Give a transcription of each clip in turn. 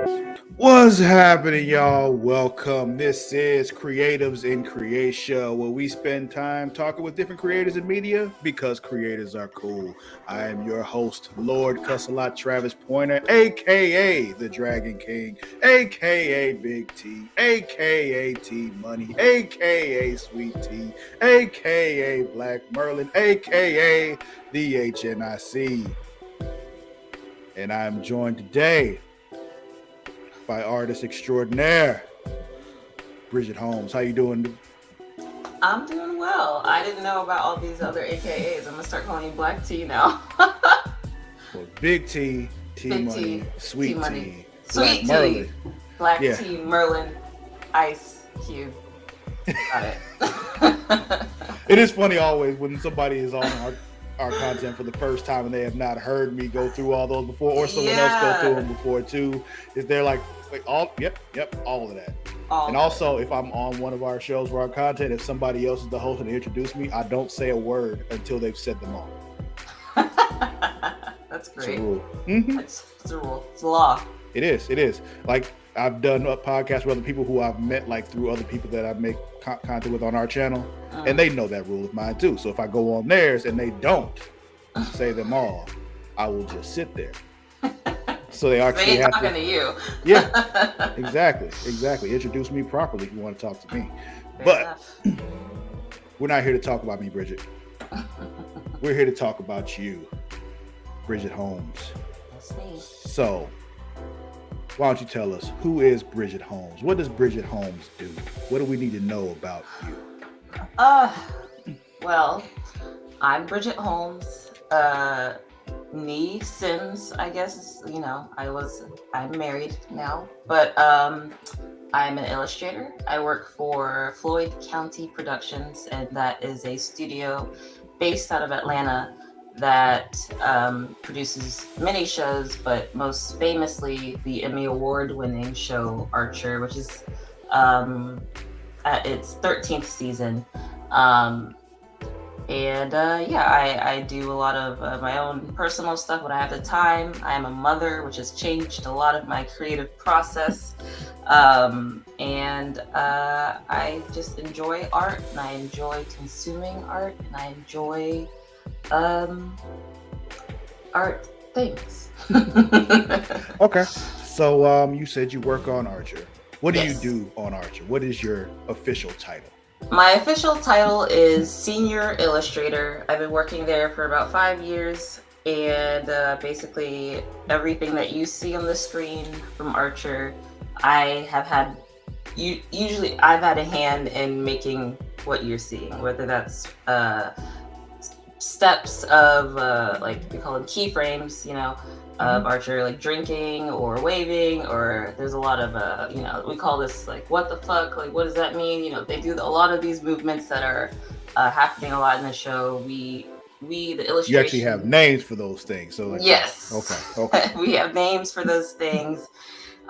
What's happening, y'all? Welcome. This is Creatives in Creatia, where we spend time talking with different creators in media because creators are cool. I am your host, Lord Cussalot Travis Pointer, aka the Dragon King, aka Big T, aka T Money, aka Sweet T, aka Black Merlin, aka the HNIC. And I'm joined today by artist extraordinaire Bridget Holmes. How you doing? I'm doing well. I didn't know about all these other AKAs. I'm gonna start calling you Black T now. Well, Big T, T Big Money, T, Sweet T Money, T, Black Sweet Merlin. T, Black Yeah. T, Merlin, Ice Cube. Got it. It is funny always when somebody is on our content for the first time and they have not heard me go through all those before, or someone else go through them before too. Is they're like all yep, all of that. And also, if I'm on one of our shows for our content, if somebody else is the host and they introduce me, I don't say a word until they've said them all. That's It's a great. rule. Mm-hmm. It's a rule. It's a law. It is. It is. Like I've done a podcast with other people who I've met, like through other people that I make content with on our channel, and they know that rule of mine too. So if I go on theirs and they don't say them all, I will just sit there. So they actually They ain't have talking to you. Yeah, exactly. Introduce me properly if you want to talk to me. Fair But enough. we're not here to talk about me, Bridget. We're here to talk about you, Bridget Holmes. That's me. So, why don't you tell us, who is Bridget Holmes? What does Bridget Holmes do? What do we need to know about you? Well, I'm Bridget Holmes. Nee Sims, I guess. You know, I'm married now, but I'm an illustrator. I work for Floyd County Productions, and that is a studio based out of Atlanta that produces many shows, but most famously the Emmy Award-winning show Archer, which is at its 13th season. I do a lot of my own personal stuff when I have the time. I am a mother, which has changed a lot of my creative process. I just enjoy art, and I enjoy consuming art, and I enjoy art things. Okay. So you said you work on Archer. What do Yes. you do on Archer? What is your official title? My official title is Senior Illustrator. I've been working there for about 5 years, and basically everything that you see on the screen from Archer, I have had. Usually, I've had a hand in making what you're seeing, whether that's steps of like we call them keyframes, of Archer, like drinking or waving, or there's a lot of we call this like what the fuck, like what does that mean? They do a lot of these movements that are happening a lot in the show. We the illustration. You actually have names for those things. So yes, okay. We have names for those things,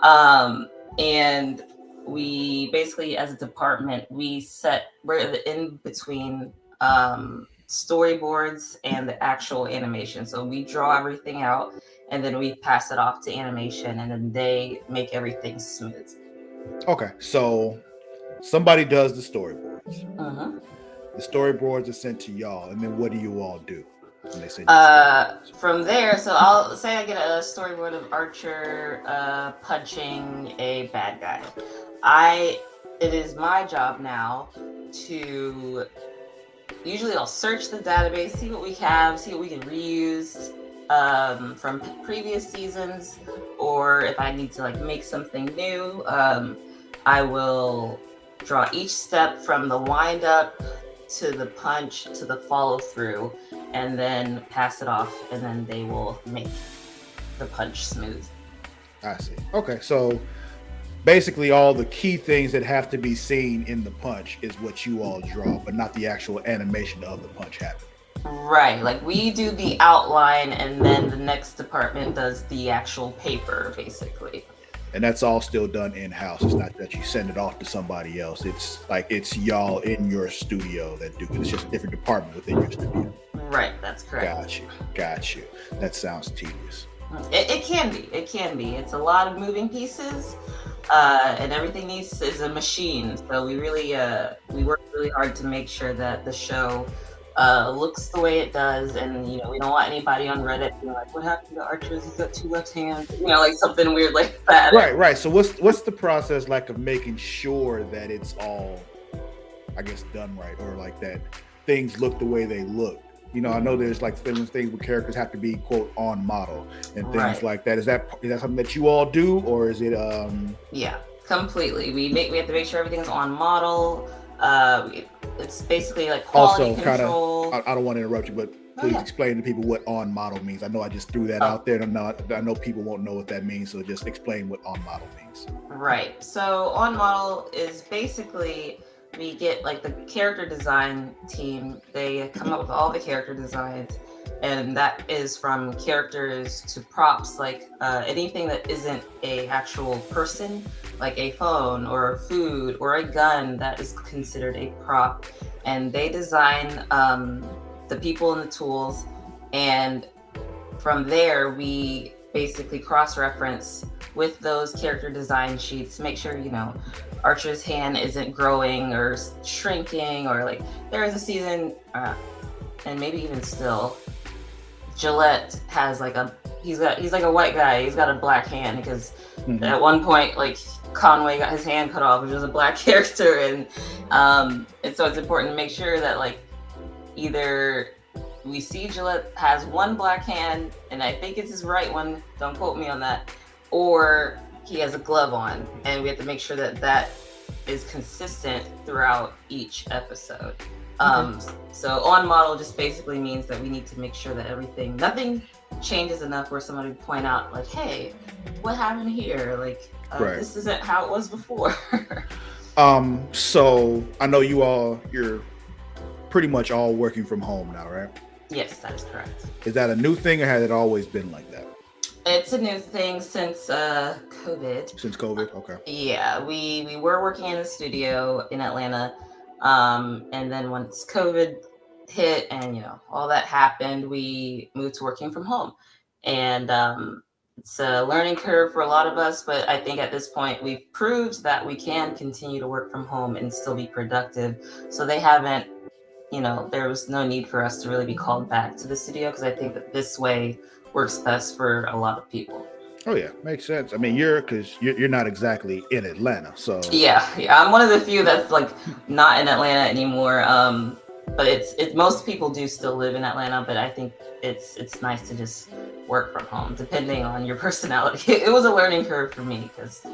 and we basically, as a department, we're the in between storyboards and the actual animation. So we draw everything out, and then we pass it off to animation, and then they make everything smooth. Okay. So somebody does the storyboards. Uh-huh. The storyboards are sent to y'all, and then what do you all do when they send From there, so I'll say I get a storyboard of Archer punching a bad guy. It is my job now to usually I'll search the database, see what we have, see what we can reuse from previous seasons, or if I need to like make something new, I will draw each step from the wind up to the punch to the follow through, and then pass it off, and then they will make the punch smooth. I see. Okay, so basically all the key things that have to be seen in the punch is what you all draw, but not the actual animation of the punch happening. Right, like we do the outline, and then the next department does the actual paper, basically. And that's all still done in-house. It's not that you send it off to somebody else. It's like it's y'all in your studio that do it. It's just a different department within your studio. Right, that's correct. Got you. That sounds tedious. It can be. It can be. It's a lot of moving pieces, and everything is a machine. So we work really hard to make sure that the show looks the way it does, and we don't want anybody on Reddit being like, "What happened to Archers? He's got two left hands," like something weird like that. Right. So what's the process like of making sure that it's all, I guess, done right, or like that things look the way they look? I know there's like things where characters have to be quote on model and things Right. like that. Is that something that you all do, or is it Yeah, completely. We have to make sure everything's on model. It's basically like quality also kind of, control. I don't want to interrupt you, but please explain to people what on model means. I know I just threw that out there, and I know people won't know what that means, so just explain what on model means. Right. So on model is basically we get like the character design team. They come up with all the character designs, and that is from characters to props, like anything that isn't a actual person, like a phone or food or a gun, that is considered a prop. And they design the people and the tools, and from there we basically cross-reference with those character design sheets to make sure Archer's hand isn't growing or shrinking, or like there is a season and maybe even still, Gillette has like he's like a white guy, he's got a black hand because at one point like Conway got his hand cut off, which was a black character, and so it's important to make sure that like either we see Gillette has one black hand, and I think it's his right one, don't quote me on that, or he has a glove on, and we have to make sure that that is consistent throughout each episode. So on model just basically means that we need to make sure that nothing changes enough where somebody would point out like, hey, what happened here? Like, this isn't how it was before. So I know you're pretty much all working from home now, right? Yes, that is correct. Is that a new thing, or has it always been like that? It's a new thing since COVID. Since COVID, okay. Yeah, we were working in the studio in Atlanta, and then once COVID hit and all that happened, we moved to working from home, and it's a learning curve for a lot of us. But I think at this point we've proved that we can continue to work from home and still be productive. So they haven't. There was no need for us to really be called back to the studio, because I think that this way works best for a lot of people. Oh yeah, makes sense. I mean, you're not exactly in Atlanta, so yeah, I'm one of the few that's like not in Atlanta anymore. But it's most people do still live in Atlanta, but I think it's nice to just work from home, depending on your personality. It was a learning curve for me because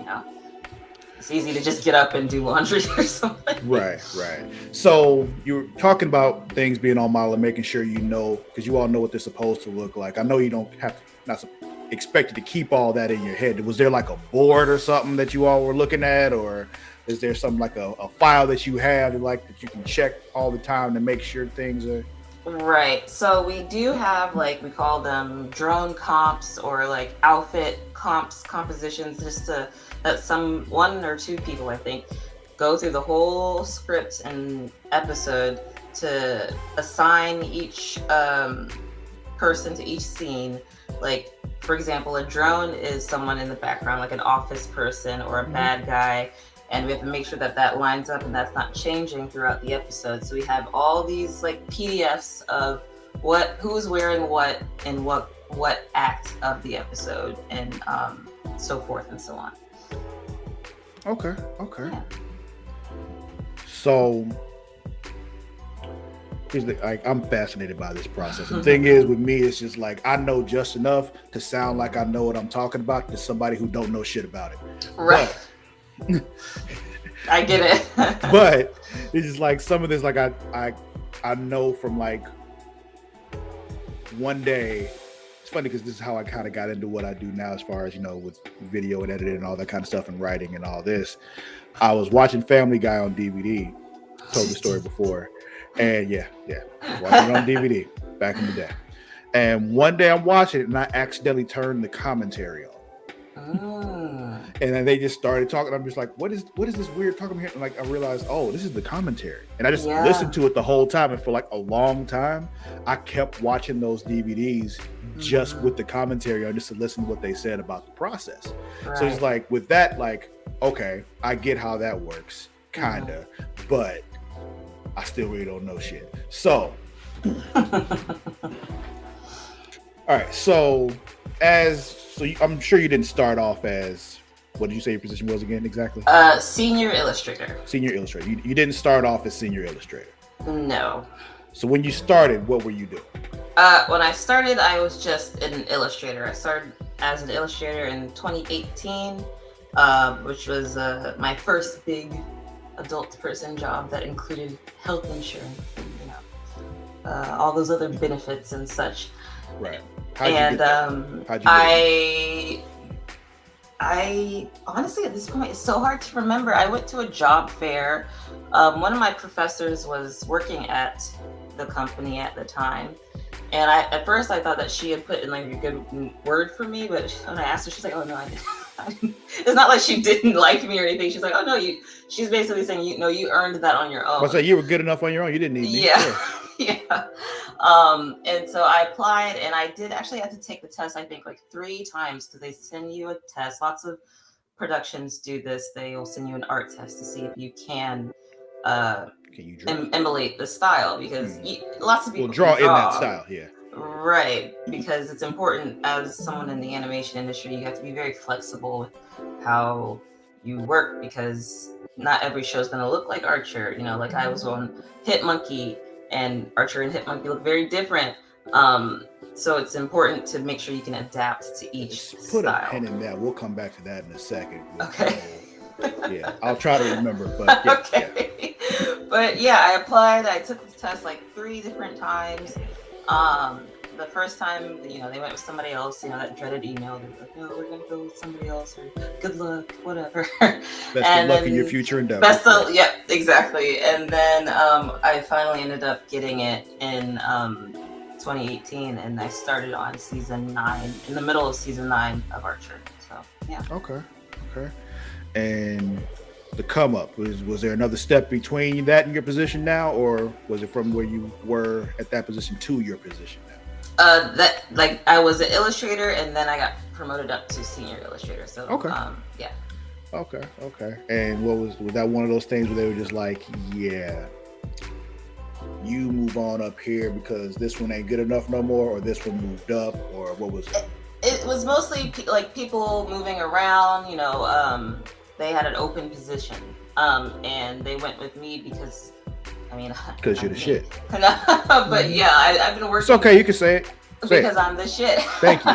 it's easy to just get up and do laundry or something. Right. So you were talking about things being on model and making sure because you all know what they're supposed to look like. I know you don't have to, not expected to keep all that in your head. Was there like a board or something that you all were looking at, or is there something like a file that you have that you can check all the time to make sure things are right? So we do have, like, we call them drone comps, or like outfit compositions, just to that one or two people, I think, go through the whole script and episode to assign each person to each scene. Like, for example, a drone is someone in the background, like an office person or a bad guy, and we have to make sure that that lines up and that's not changing throughout the episode. So we have all these like PDFs of who's wearing what in what act of the episode, and so forth and so on. Okay. Yeah. So I'm fascinated by this process. The thing is, with me, it's just like I know just enough to sound like I know what I'm talking about to somebody who don't know shit about it. Right. I get it. But it's just like some of this, like I know from like one day. It's funny because this is how I kind of got into what I do now, as far as with video and editing and all that kind of stuff, and writing and all this. I was watching Family Guy on DVD. Told the story before, and yeah, watching it on DVD back in the day. And one day I'm watching it, and I accidentally turned the commentary on. And then they just started talking. I'm just like, what is this weird talking here? And like I realized, oh, this is the commentary. And I just listened to it the whole time. And for like a long time, I kept watching those DVDs just with the commentary on, just to listen to what they said about the process. Right. So it's like with that, like, okay, I get how that works, kinda, but I still really don't know shit. So all right, so I'm sure you didn't start off as, what did you say your position was again exactly? Senior illustrator. Senior illustrator. You didn't start off as senior illustrator. No. So when you started, what were you doing? When I started, I was just an illustrator. I started as an illustrator in 2018, which was my first big adult person job that included health insurance and, you know, all those other benefits and such. Right. I honestly, at this point, it's so hard to remember. I went to a job fair. One of my professors was working at the company at the time. And at first I thought that she had put in like a good word for me, but when I asked her, she's like, oh no, I didn't. It's not like she didn't like me or anything. She's like, oh no, she's basically saying, you earned that on your own. I was like, you were good enough on your own. You didn't need me. Yeah. Sure. Yeah. And so I applied, and I did actually have to take the test, I think like 3 times, because they send you a test. Lots of productions do this. They will send you an art test to see if you can you emulate the style, because lots of people draw in that style. Yeah. Right. Because it's important as someone in the animation industry, you have to be very flexible with how you work, because not every show is going to look like Archer. You know, like I was on HitMonkey, and Archer and HitMonkey look very different. So it's important to make sure you can adapt to each Put style. a pin in that. We'll come back to that in a second. Okay. Yeah, I'll try to remember. But yeah, okay. Yeah. But yeah, I applied. I took the test like 3 different times. The first time, you know, they went with somebody else. You know, that dreaded email. They're like, "No, we're gonna go with somebody else." Or "Good luck, whatever." Best of luck in your future endeavors. Yeah, exactly. And then I finally ended up getting it in 2018, and I started on season 9, in the middle of season 9 of Archer. So yeah. Okay. And the come up, was there another step between that and your position now, or was it from where you were at that position to your position now? That, like, I was an illustrator, and then I got promoted up to senior illustrator. So yeah. Okay. And was that one of those things where they were just like, yeah, you move on up here because this one ain't good enough no more, or this one moved up, or what was it? It was mostly like people moving around, you know. They had an open position, and they went with me because, I mean, because you're the shit. But yeah, I've been working. It's okay, you can say it. Because I'm the shit. Thank you.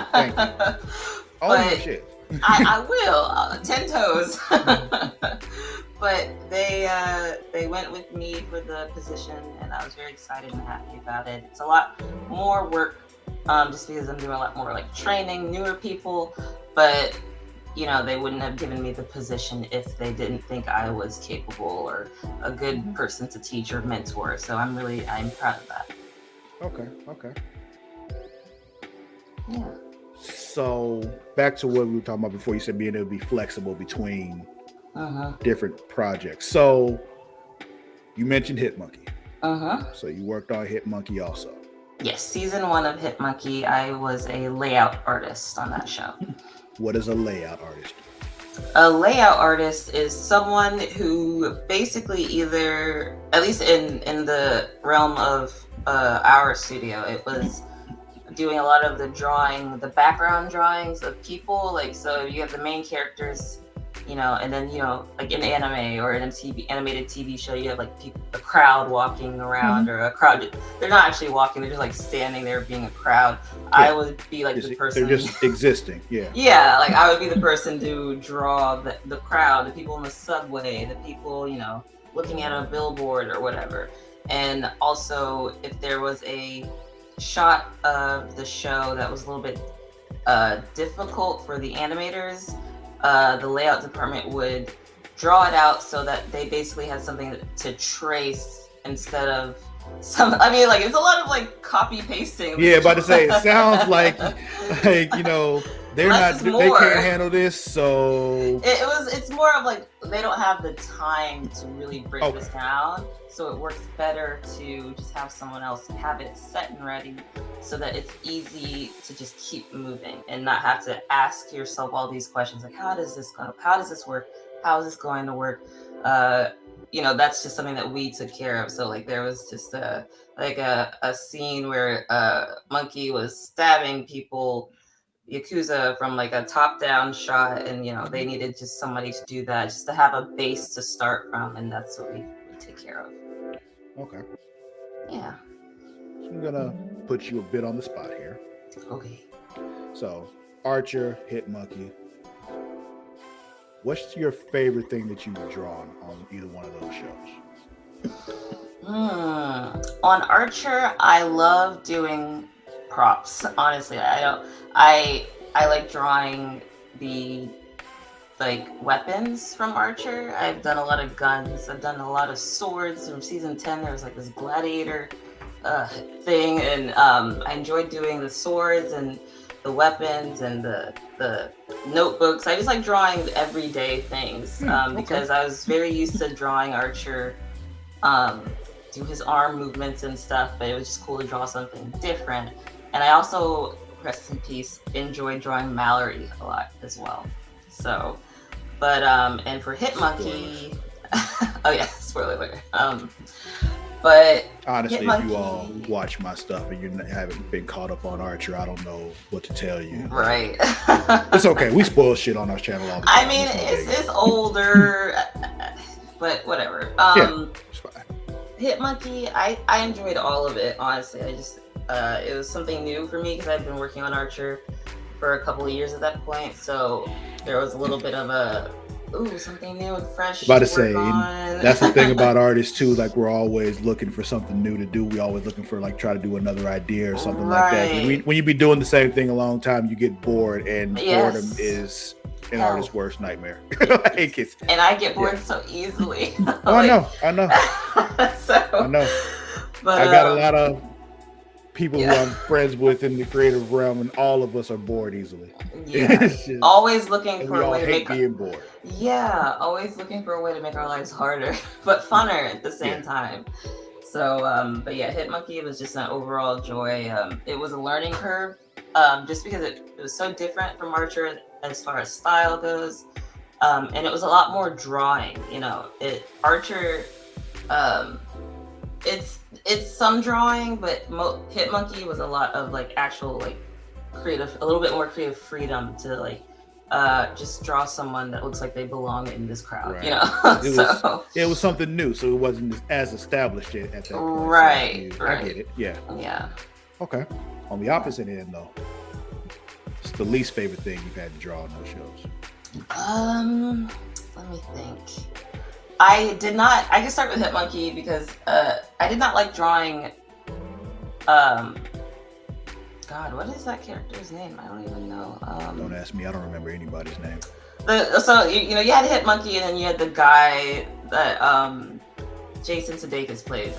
All the shit. I will 10 toes. But they went with me for the position, and I was very excited and happy about it. It's a lot more work, just because I'm doing a lot more like training newer people, but you know, they wouldn't have given me the position if they didn't think I was capable or a good person to teach or mentor. So I'm proud of that. Okay. Yeah. So back to what we were talking about before, you said being able to be flexible between different projects. So you mentioned HitMonkey. So you worked on HitMonkey also. Yes, season 1 of HitMonkey, I was a layout artist on that show. What is a layout artist? A layout artist is someone who basically either, at least in the realm of our studio, it was doing a lot of the background drawings of people. Like, so you have the main characters, you know, and then, you know, like in anime or in a animated TV show, you have like a crowd walking around, or a crowd. They're not actually walking; they're just like standing there being a crowd. Yeah. I would be like the person. They're just existing. Yeah. Yeah, like I would be the person to draw the crowd, the people in the subway, the people, you know, looking at a billboard or whatever. And also, if there was a shot of the show that was a little bit difficult for the animators, the layout department would draw it out so that they basically had something to trace instead of it's a lot of like copy pasting. Yeah, about to say, it sounds like you know, they're less not. is more. They can't handle this, so It's more of like they don't have the time to really break this down, so it works better to just have someone else have it set and ready, so that it's easy to just keep moving and not have to ask yourself all these questions like, how does this go? How does this work? How is this going to work? That's just something that we took care of. So like there was just a scene where Monkey was stabbing people, Yakuza, from like a top-down shot, and they needed just somebody to do that, just to have a base to start from, and that's what we take care of. Okay. Yeah. So I'm gonna put you a bit on the spot here. Okay. So, Archer, HitMonkey. What's your favorite thing that you've drawn on either one of those shows? On Archer, I love doing props. Honestly, I like drawing the weapons from Archer. I've done a lot of guns. I've done a lot of swords. From season 10, there was like this gladiator thing, and I enjoyed doing the swords and the weapons and the notebooks. I just like drawing everyday things because I was very used to drawing Archer do his arm movements and stuff, but it was just cool to draw something different. And I also, rest in peace, enjoyed drawing Mallory a lot as well. So, but and for HitMonkey, oh yeah, spoiler alert. But honestly, HitMonkey, if you all watch my stuff and you haven't been caught up on Archer, I don't know what to tell you. Right. It's okay. We spoil shit on our channel all the time. I mean, it's older, but whatever. It's fine. HitMonkey, I enjoyed all of it, honestly. I just it was something new for me because I've been working on Archer for a couple of years at that point, so there was a little bit of a something new and fresh. About to say, that's the thing about artists too. Like we're always looking for something new to do. We always looking for try to do another idea or something like that. When you be doing the same thing a long time, you get bored, and boredom is an artist's worst nightmare. And I get bored so easily. I know. So, I know. But I got a lot of people who I'm friends with in the creative realm, and all of us are bored easily. Yeah, always looking for a way to make being bored. Yeah, always looking for a way to make our lives harder, but funner at the same time. So, but yeah, HitMonkey was just an overall joy. It was a learning curve, just because it was so different from Archer as far as style goes, and it was a lot more drawing. Archer, it's some drawing, but HitMonkey was a lot of actual creative, a little bit more creative freedom to just draw someone that looks like they belong in this crowd, right. It was something new, so it wasn't as established yet at that point. Right, so I get it. Yeah. Okay. On the opposite end, though, it's the least favorite thing you've had to draw on those shows. Let me think. I can start with HitMonkey because I did not like drawing. God, what is that character's name? I don't even know. Don't ask me. I don't remember anybody's name. So you had HitMonkey, and then you had the guy that Jason Sudeikis plays.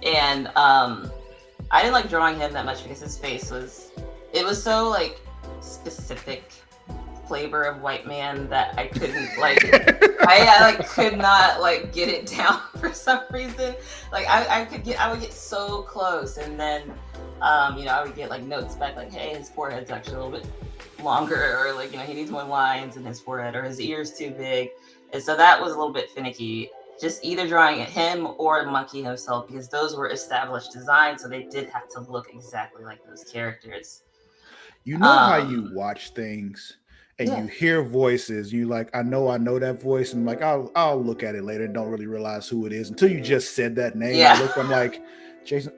And I didn't like drawing him that much because his face was so specific flavor of white man that I couldn't I could not get it down for some reason. I would get so close, and then I would get notes back hey, his forehead's actually a little bit longer, or he needs more lines in his forehead, or his ear's too big. And so that was a little bit finicky, just either drawing at him or Monkey himself, because those were established designs, so they did have to look exactly like those characters. How you watch things and you hear voices, you I know that voice, and I'll look at it later and don't really realize who it is until you just said that name. I'm like, Jason,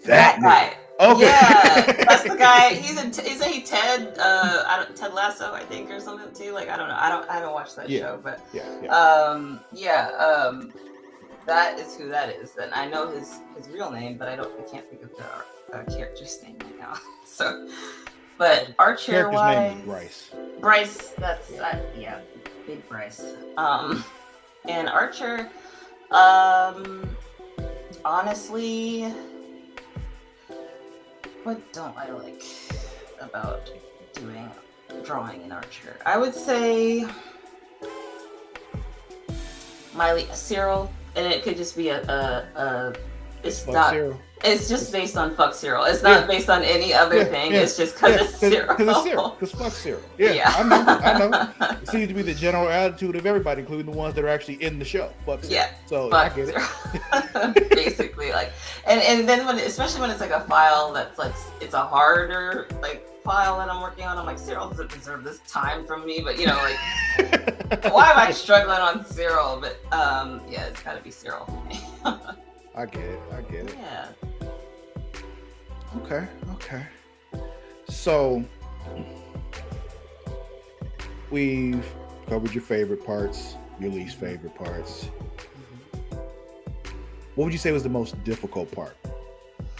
that guy. Okay. Yeah, that's the guy. Isn't he Ted? Ted Lasso, I think, or something too. I don't know. I haven't watched that show, but that is who that is. And I know his real name, but I can't think of the character's name right now. So, but Archer wise, Bryce. That's big Bryce. And Archer, honestly, what don't I like? about doing drawing in Archer. I would say Cyril, and it could just be it's Fuck not. Cyril. It's just based on fuck Cyril. It's not based on any other thing. Yeah, It's just because it's Cyril. Because it's Cyril. Because fuck Cyril. Yeah, I know. It seems to be the general attitude of everybody, including the ones that are actually in the show. Fuck Cyril. Yeah. So fuck I get it. Basically, like, and then especially when it's like a file that's like it's a harder like file that I'm working on, I'm like, Cyril doesn't deserve this time from me, but like, why am I struggling on Cyril? But yeah, it's got to be Cyril for me. I get it. Yeah. Okay. So we've covered your favorite parts, your least favorite parts. What would you say was the most difficult part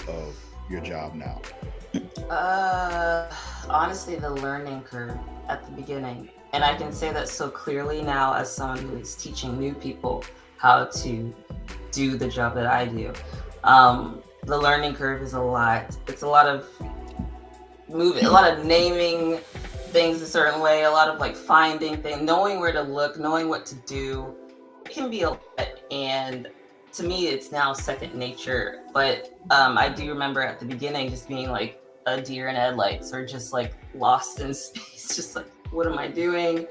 of your job now? Honestly, the learning curve at the beginning. And I can say that so clearly now as someone who is teaching new people how to do the job that I do. The learning curve is a lot. It's a lot of moving, a lot of naming things a certain way, a lot of like finding things, knowing where to look, knowing what to do. It can be a lot, and to me, it's now second nature. But I do remember at the beginning just being like a deer in headlights, or just like lost in space, just like, what am I doing?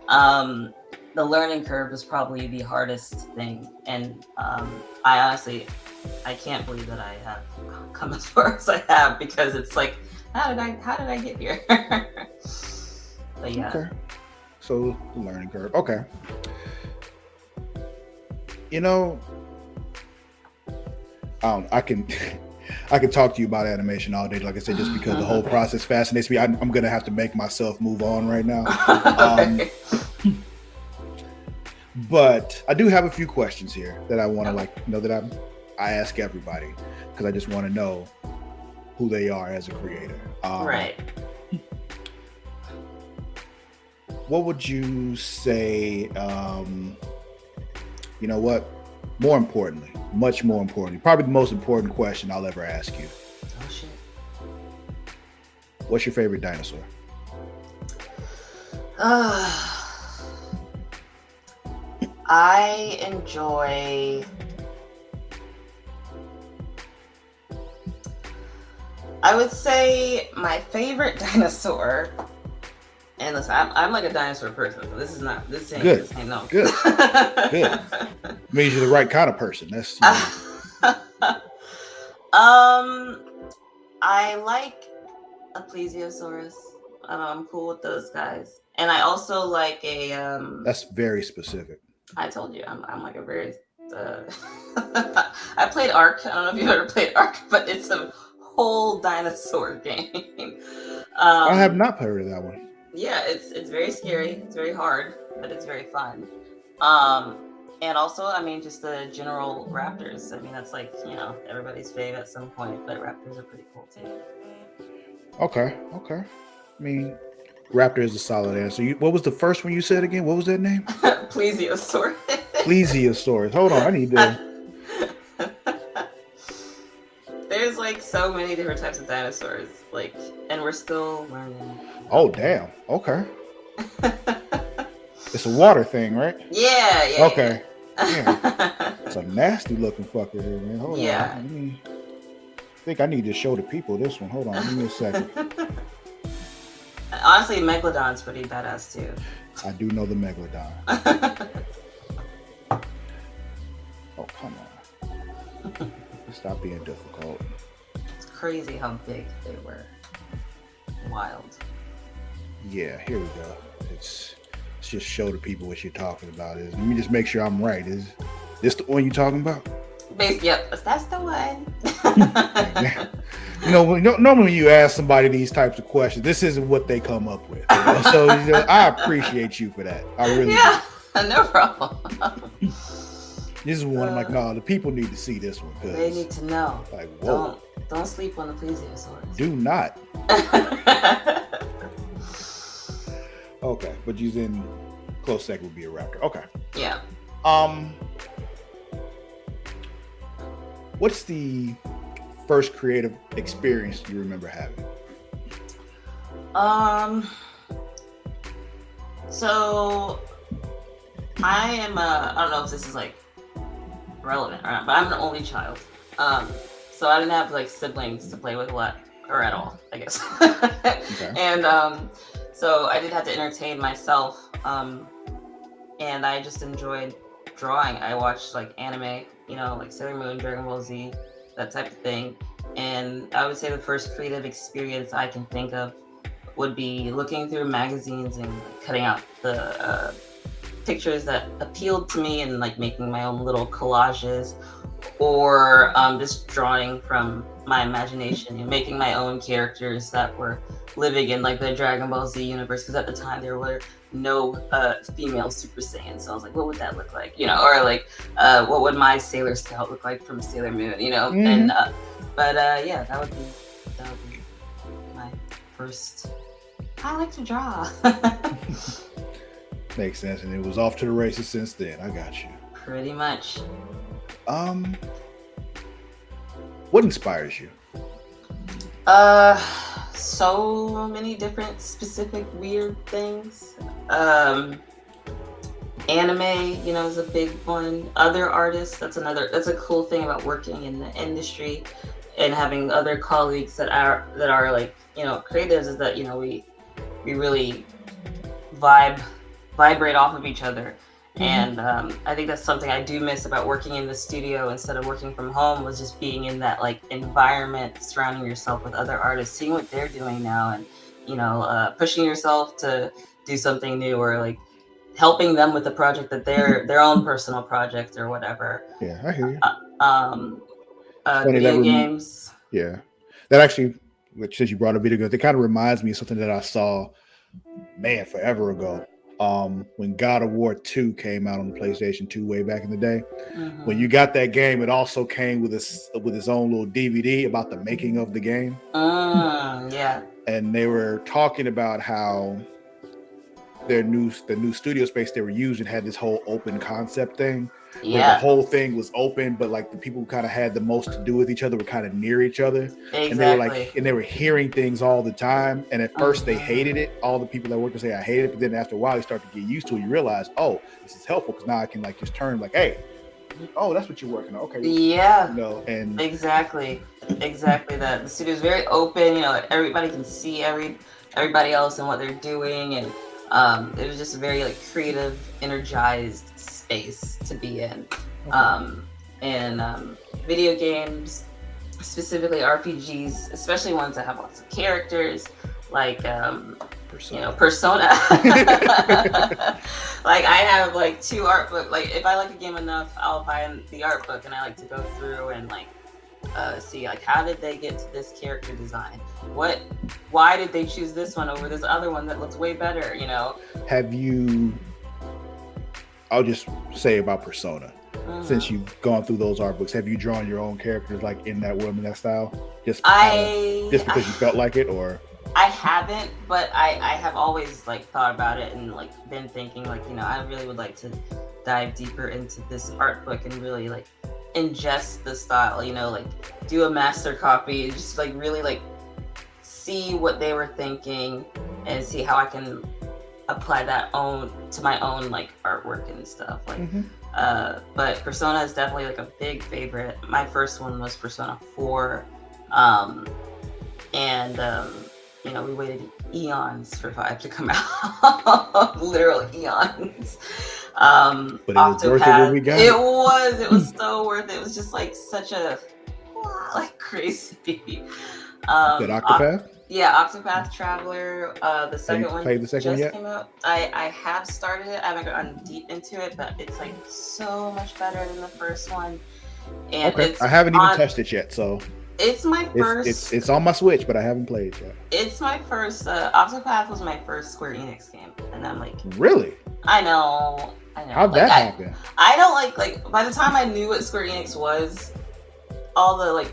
The learning curve is probably the hardest thing, and I can't believe that I have come as far as I have, because it's like, how did I get here? But yeah. Okay. So the learning curve. Okay. You know, I can talk to you about animation all day, like I said, just because the whole process fascinates me. I'm gonna have to make myself move on right now. But I do have a few questions here that I want to that I ask everybody, because I just want to know who they are as a creator. Right. What would you say? You know what? More importantly, much more importantly, probably the most important question I'll ever ask you. Oh shit. What's your favorite dinosaur? I enjoy. I would say my favorite dinosaur. And listen, I'm like a dinosaur person, so this ain't good. This ain't no. Good. Good. Means you're the right kind of person. That's. I like a plesiosaurus. I'm cool with those guys, and I also like a. That's very specific. I told you, I'm like a very. I played Ark. I don't know if you've ever played Ark, but it's a whole dinosaur game. I have not heard of that one. Yeah, it's very scary. It's very hard, but it's very fun. And also, I mean, just the general raptors. I mean, that's like, everybody's fave at some point, but raptors are pretty cool too. Okay. I mean, raptor is a solid answer. What was the first one you said again? What was that name? Plesiosaur. Plesiosaurus. Hold on, I need to. There's like so many different types of dinosaurs, and we're still learning. Oh damn. Okay. It's a water thing, right? Yeah. Okay. Yeah. It's a nasty looking fucker here, man. Hold on. I think I need to show the people this one. Hold on, give me a second. Honestly, Megalodon's pretty badass too. I do know the Megalodon. Oh, come on. Stop being difficult. It's crazy how big they were. Wild. Yeah, here we go. Let's just show the people what you're talking about. Let me just make sure I'm right. Is this the one you're talking about? Yep, that's the one. Normally when you ask somebody these types of questions, this isn't what they come up with. So I appreciate you for that. I really do. No problem. This is one I'm like, no, the people need to see this one. They need to know. Like, whoa. Don't sleep on the plesiosaurs. Do not. Okay, but you in close second would be a raptor. Okay. Yeah. What's the first creative experience you remember having? So I am I don't know if this is like relevant or not, but I'm an only child. So I didn't have like siblings to play with a lot or at all, I guess. Okay. And so I did have to entertain myself. And I just enjoyed drawing. I watched like anime, like Sailor Moon, Dragon Ball Z, that type of thing. And I would say the first creative experience I can think of would be looking through magazines and cutting out the pictures that appealed to me and like making my own little collages, or just drawing from my imagination and making my own characters that were living in like the Dragon Ball Z universe, because at the time there were no female Super Saiyans. So I was like, what would that look like? Or like what would my Sailor Scout look like from Sailor Moon? Mhm. And yeah, that would be my first. I like to draw. Makes sense, and it was off to the races since then. I got you. Pretty much. What inspires you? So many different specific weird things. Anime, is a big one. Other artists, that's a cool thing about working in the industry and having other colleagues that are like, creatives, is that, we really vibrate off of each other. And I think that's something I do miss about working in the studio instead of working from home, was just being in that like environment, surrounding yourself with other artists, seeing what they're doing now, and pushing yourself to do something new, or like helping them with the project that their own personal project or whatever. Yeah, I hear you. Video games. Yeah, that actually, since you brought up video games, it kind of reminds me of something that I saw, forever ago. When God of War 2 came out on the PlayStation 2 way back in the day. When you got that game, it also came with its own little DVD about the making of the game. Yeah. And they were talking about how the new studio space they were using had this whole open concept thing. Yeah. Where the whole thing was open, but like the people who kind of had the most to do with each other were kind of near each other. Exactly. And they were hearing things all the time. And at first they hated it. All the people that worked to say I hated it, but then after a while you start to get used to it. You realize, oh, this is helpful, because now I can like just turn like, hey, oh, that's what you're working on. Okay. Yeah. And exactly that the studio is very open. Everybody can see everybody else and what they're doing, and it was just a very like creative, energized space to be in. And video games, specifically RPGs, especially ones that have lots of characters, like Persona. Like I have like 2 art books. Like if I like a game enough, I'll buy the art book, and I like to go through and like see like how did they get to this character design? Why did they choose this one over this other one that looks way better? Have you? I'll just say about Persona. Since you've gone through those art books, have you drawn your own characters like in that world, in that style? Just because you felt like it, or? I haven't, but I have always like thought about it and like been thinking like, I really would like to dive deeper into this art book and really like ingest the style, like do a master copy, just like really like see what they were thinking and see how I can apply that to my own like artwork and stuff. Like but Persona is definitely like a big favorite. My first one was Persona 4. We waited eons for 5 to come out. Literal eons. But it was worth it when we got it. It was so worth it. It was just like such a like crazy. Did Octopath? Yeah, Octopath Traveler. The second one played the second one yet? Came out. I have started it. I haven't gotten deep into it, but it's like so much better than the first one. And okay. I haven't even touched it yet, so it's my first. It's on my Switch, but I haven't played it yet. It's my first. Octopath was my first Square Enix game, and I'm like, really? I know. How'd that happen? I don't like. By the time I knew what Square Enix was, all the like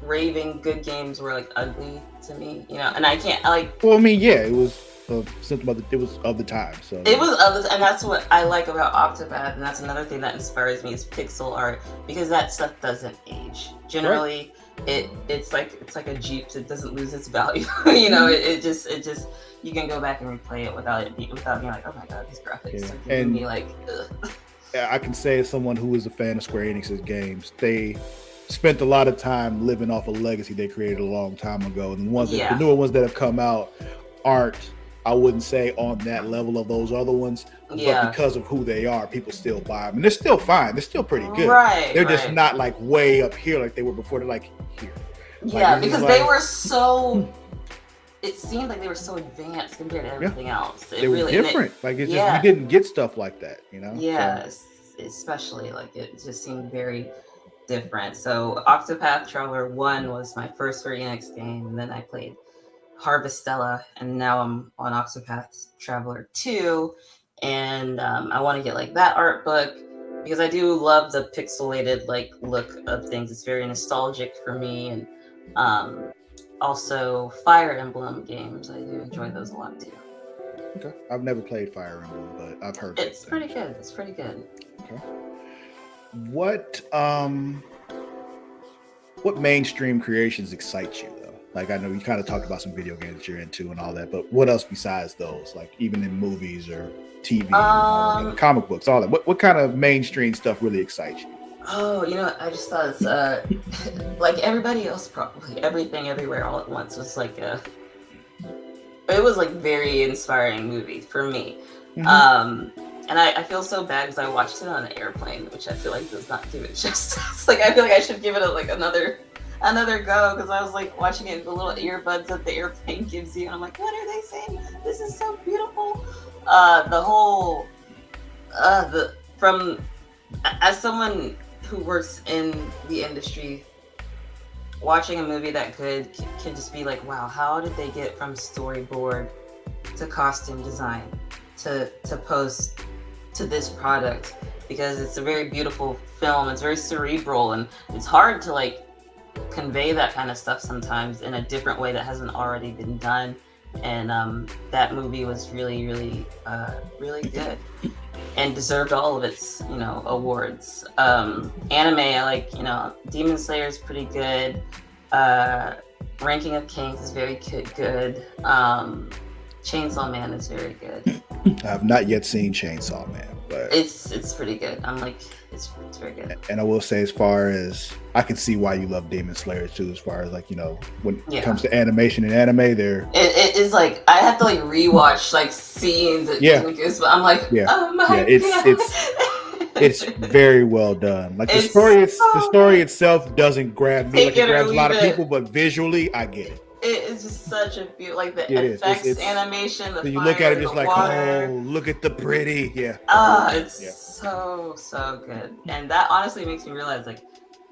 raving good games were like ugly to me, and I can't like. Well, I mean, yeah, it was something about it was of the time, so it was of the, and that's what I like about Octopath, and that's another thing that inspires me is pixel art, because that stuff doesn't age. Generally, it's like a Jeep. It doesn't lose its value. You know, it just you can go back and replay it without being like, oh my god, these graphics are giving me like. Ugh. I can say as someone who is a fan of Square Enix's games, they spent a lot of time living off a legacy they created a long time ago, and the newer ones that have come out aren't, I wouldn't say, on that level of those other ones, but because of who they are, people still buy them, and they're still fine. They're still pretty good. They're just not like way up here like they were before. They're like here. Yeah, because they were so. It seemed like they were so advanced compared to everything else. They were different. Like it's just, you didn't get stuff like that, you know. Yeah, especially like it just seemed very different. So Octopath Traveler 1 was my first Square Enix game, and then I played Harvestella, and now I'm on Octopath Traveler 2, and I want to get like that art book because I do love the pixelated like look of things. It's very nostalgic for me, and also Fire Emblem games. I do enjoy those a lot too. Okay, I've never played Fire Emblem, but I've heard it's pretty good. It's pretty good. Okay. What mainstream creations excite you though? Like I know you kind of talked about some video games that you're into and all that, but what else besides those? Like even in movies or TV, comic books, all that. What kind of mainstream stuff really excites you? Oh, you know, I just thought it's like everybody else, probably Everything Everywhere All at Once was like it was like very inspiring movie for me. Mm-hmm. And I feel so bad because I watched it on an airplane, which I feel like does not do it justice. Like I feel like I should give it another go because I was like watching it with the little earbuds that the airplane gives you, and I'm like, what are they saying? This is so beautiful. The whole as someone who works in the industry, watching a movie that good can just be like, wow, how did they get from storyboard to costume design to post to this product? Because it's a very beautiful film. It's very cerebral, and it's hard to like convey that kind of stuff sometimes in a different way that hasn't already been done. And that movie was really, really, really good and deserved all of its, awards. Anime, I like, Demon Slayer is pretty good. Ranking of Kings is very good. Chainsaw Man is very good. I have not yet seen Chainsaw Man, but it's pretty good. I'm like, it's very good. And I will say, as far as I can see why you love Demon Slayer too, as far as like, when it comes to animation and anime, it is like I have to like rewatch like scenes. But I'm like, oh my god, it's very well done. Like the story itself doesn't grab me like it grabs a lot of people, but visually I get it. It is just such a beautiful, like the effects, animation. The you look at it just like, water. Oh, look at the pretty, it's so good, and that honestly makes me realize like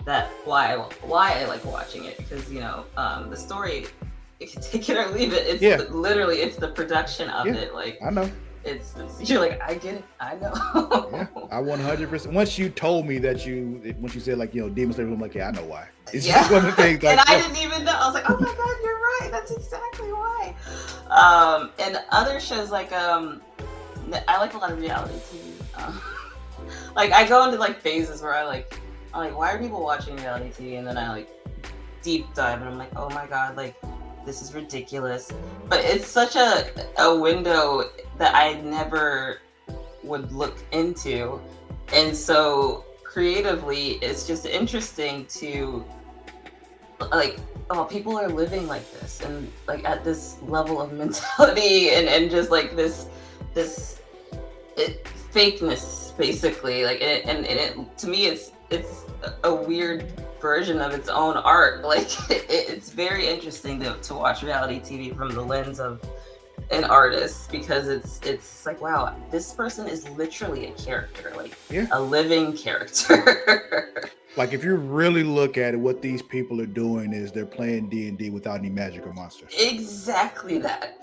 that why I like watching it, because the story, you can take it or leave it. It's literally it's the production of it. Like I know. It's you're like, I get it, I know. I 100%. Once you told me that once you said like Demon Slayer, I'm like, I know why. It's just one of the things. Like, and I didn't even know. I was like, oh my god, you're right. That's exactly why. And other shows like I like a lot of reality TV. Like I go into like phases where I'm like, why are people watching reality TV? And then I like deep dive, and I'm like, oh my god, like this is ridiculous. But it's such a window that I never would look into. And so creatively, it's just interesting to like, oh, people are living like this and like at this level of mentality and just like this fakeness basically. Like and it to me it's a weird version of its own art. Like it's very interesting to watch reality TV from the lens of an artist, because it's like, wow, this person is literally a character, like a living character. Like if you really look at it, what these people are doing is they're playing D&D without any magic or monsters. Exactly that.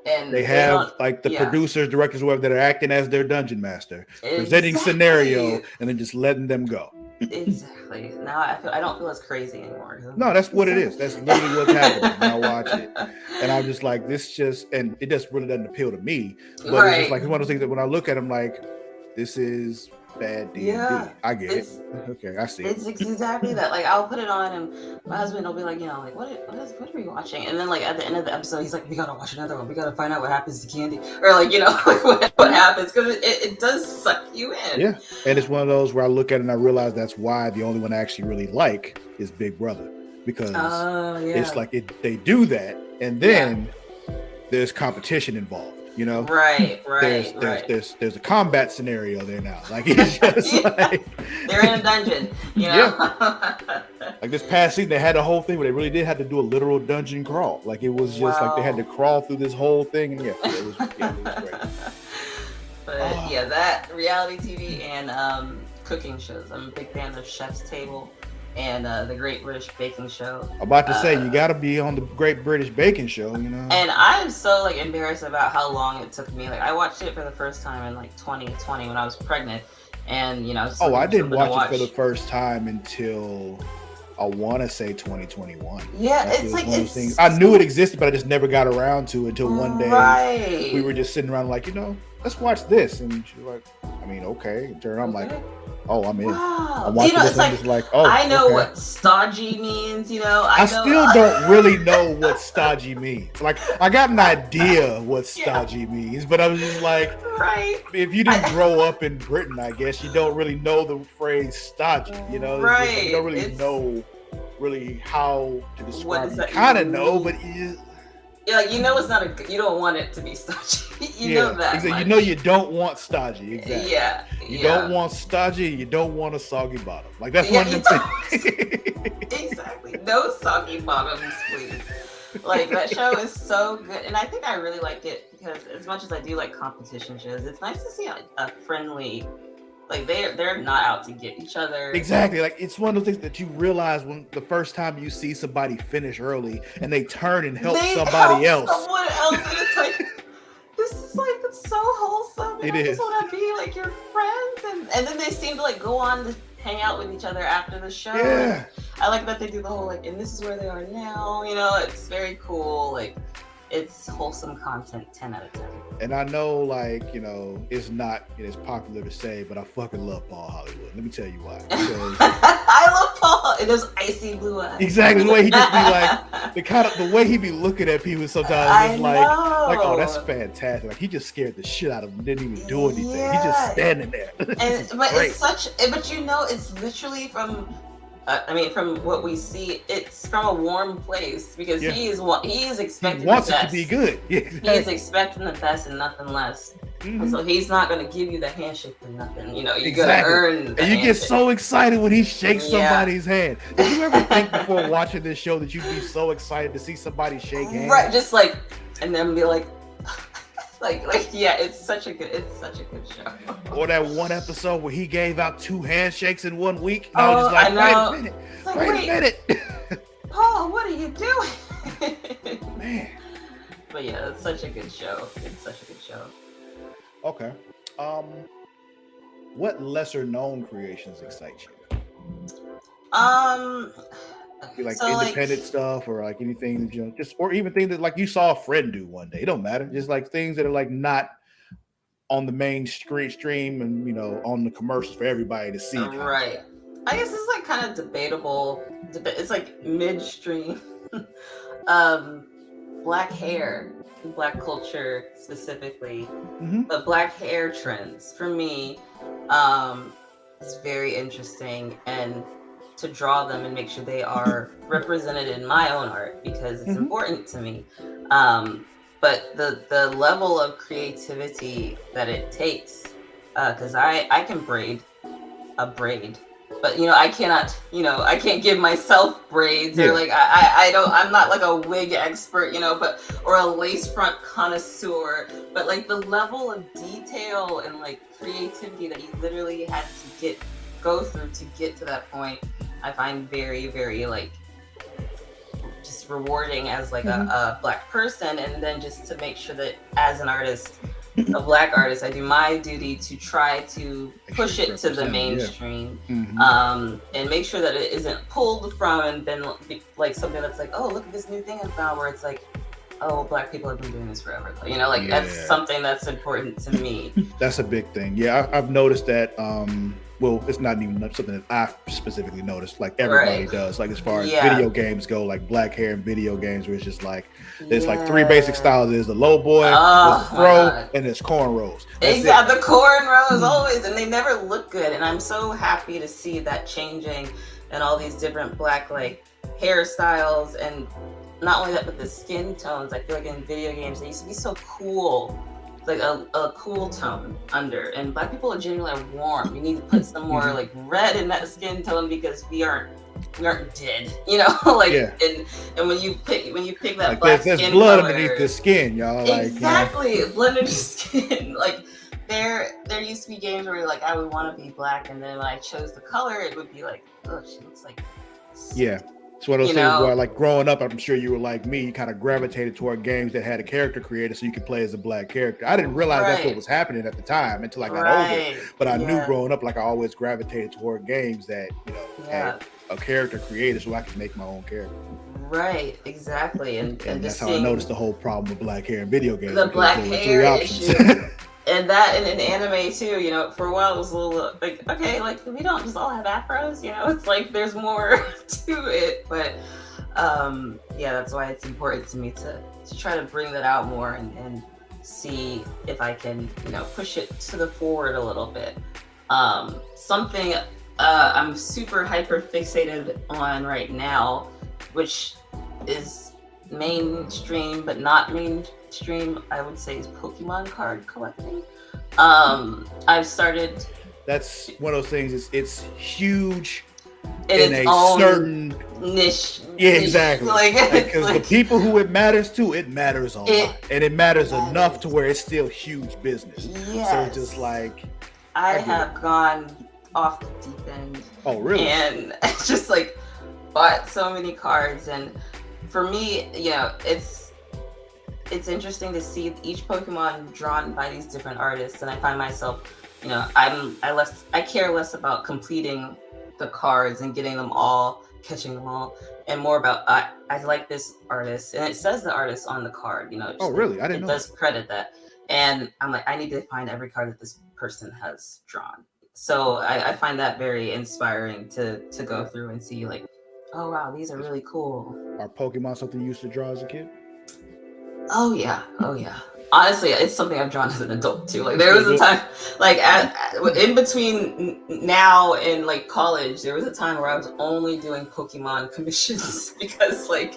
And they have like the producers, directors, whoever, that are acting as their dungeon master, presenting scenario, and then just letting them go. Exactly. Now I don't feel as crazy anymore. No, that's what it is. That's literally what's happening. And I watch it, and I'm just like, and it just really doesn't appeal to me. But it's just like, it's one of those things that when I look at them, like, this is bad D&D. Yeah, I get it. it's Okay, I see. it's exactly that. Like I'll put it on, and my husband will be like, like, what are we watching? And then like at the end of the episode, he's like, we gotta watch another one. We gotta find out what happens to Candy, or like like what happens, because it does suck you in. Yeah, and it's one of those where I look at it and I realize that's why the only one I actually really like is Big Brother, because it's like they do that, and then there's competition involved. Right. There's a combat scenario there now. Like it's just like they're in a dungeon. Like this past season, they had a whole thing where they really did have to do a literal dungeon crawl. Like it was just like they had to crawl through this whole thing, and it was great. But that reality TV and cooking shows. I'm a big fan of Chef's Table and the Great British Baking Show. I'm about to say you got to be on the Great British Baking Show, And I'm so like embarrassed about how long it took me. Like I watched it for the first time in like 2020 when I was pregnant, and I didn't watch it for the first time until I want to say 2021. Yeah, it's like one of those things. I knew it existed, but I just never got around to it until one day we were just sitting around like, let's watch this, and she was like, I mean, okay. Turn on, I'm like, oh, I'm in. Wow. I'm watching this, I'm just like, oh, I know what stodgy means. I still don't really know what stodgy means. Like, I got an idea what stodgy means, but I was just like, if you didn't grow up in Britain, I guess you don't really know the phrase stodgy. You don't really know how to describe it. You kind of know, but it's not you don't want it to be stodgy. You know that. Exactly. You don't want stodgy. Exactly. Yeah. You don't want stodgy. You don't want a soggy bottom. Like that's one of them things. Exactly. No soggy bottoms, please. Like that show is so good, and I think I really like it because as much as I do like competition shows, it's nice to see a friendly. Like they're not out to get each other. Exactly. Like it's one of those things that you realize when the first time you see somebody finish early and they turn and help somebody else. Someone else. And it's like this is like it's so wholesome. And I just want to be like your friends, and then they seem to like go on to hang out with each other after the show. Yeah. I like that they do the whole like, and this is where they are now. It's very cool. Like it's wholesome content. 10 out of 10. And I know, it's not as popular to say, but I fucking love Paul Hollywood. Let me tell you why. I love Paul and those icy blue eyes. Exactly the way he just be like, the way he be looking at people sometimes is like, oh, that's fantastic. Like he just scared the shit out of him. Didn't even do anything. He's just standing there. It's literally from. From what we see, it's from a warm place because he is expecting. He wants the best. It to be good. He is expecting the best and nothing less. Mm-hmm. And so he's not going to give you the handshake for nothing. You got to earn. And you get so excited when he shakes somebody's hand. Did you ever think before watching this show that you'd be so excited to see somebody shake hands? Right, just like, and then be like. It's such a good show. Or that one episode where he gave out 2 handshakes in 1 week. And I was just like, wait a minute. Paul, what are you doing? Man. But yeah, it's such a good show. Okay. What lesser known creations excite you? Like independent stuff or like anything that or even things that like you saw a friend do one day. It don't matter. Just like things that are like not on the main stream and on the commercials for everybody to see. Right. I guess it's like kind of debatable. It's like midstream. Black hair, Black culture specifically, but Black hair trends for me is very interesting, and to draw them and make sure they are represented in my own art because it's important to me. But the level of creativity that it takes, because I can braid a braid, but I cannot, I can't give myself braids or like I'm not like a wig expert, or a lace front connoisseur, but like the level of detail and like creativity that you literally had to go through to get to that point, I find very, very like just rewarding as like a Black person, and then just to make sure that as an artist, a Black artist, I do my duty to try to push it to the mainstream, and make sure that it isn't pulled from and then like something that's like, oh, look at this new thing I found, where it's like, oh, Black people have been doing this forever. You know, like that's something that's important to me. That's a big thing. Yeah, I've noticed that. Well, it's not even something that I specifically noticed. Like everybody does. Like as far as video games go, like black hair in video games, where it's just like there's like three basic styles. There's the low boy, there's the fro, and there's cornrows. Exactly, the cornrows always, and they never look good. And I'm so happy to see that changing, and all these different black like hairstyles, and not only that, but the skin tones. I feel like in video games they used to be so cool. Like a cool tone under, and black people are genuinely warm. You need to put some more like red in that skin tone because we aren't dead, you know. Like and when you pick that like black there's skin blood color, underneath the skin, y'all. Like, exactly, blood underneath the skin. Like there used to be games where like I would want to be black, and then when I chose the color, it would be like, oh, she looks like It's one of those things where, like, growing up, I'm sure you were like me, you kind of gravitated toward games that had a character created so you could play as a black character. I didn't realize that's what was happening at the time until I got older. But I knew growing up, like, I always gravitated toward games that, you know, had a character created so I could make my own character. Right, exactly. And that's how I noticed the whole problem with black hair in video games. The black hair issue. And that in anime too, you know, for a while it was a little like, okay, like we don't just all have afros, you know, it's like there's more to it. But that's why it's important to me to try to bring that out more and see if I can, you know, push it to the forward a little bit. Something I'm super hyper fixated on right now, which is mainstream but not mainstream, I would say, is Pokemon card collecting. I've started. That's one of those things. It's huge in a certain niche. Yeah, exactly. Because the people who it matters to, it matters a lot, and it matters enough to where it's still huge business. Yes. So it's just like I have gone off the deep end. Oh, really? And just like bought so many cards, and for me, you know, it's interesting to see each Pokemon drawn by these different artists, and I find myself, you know, I care less about completing the cards and getting them all, catching them all, and more about I like this artist, and it says the artist on the card, you know. Oh, really? I didn't know. It does credit that, and I'm like, I need to find every card that this person has drawn. So I find that very inspiring to go through and see, like, oh wow, these are really cool. Are Pokemon something you used to draw as a kid? Oh yeah. Honestly, it's something I've drawn as an adult too. Like there was a time, like in between now and like college, there was a time where I was only doing Pokemon commissions because like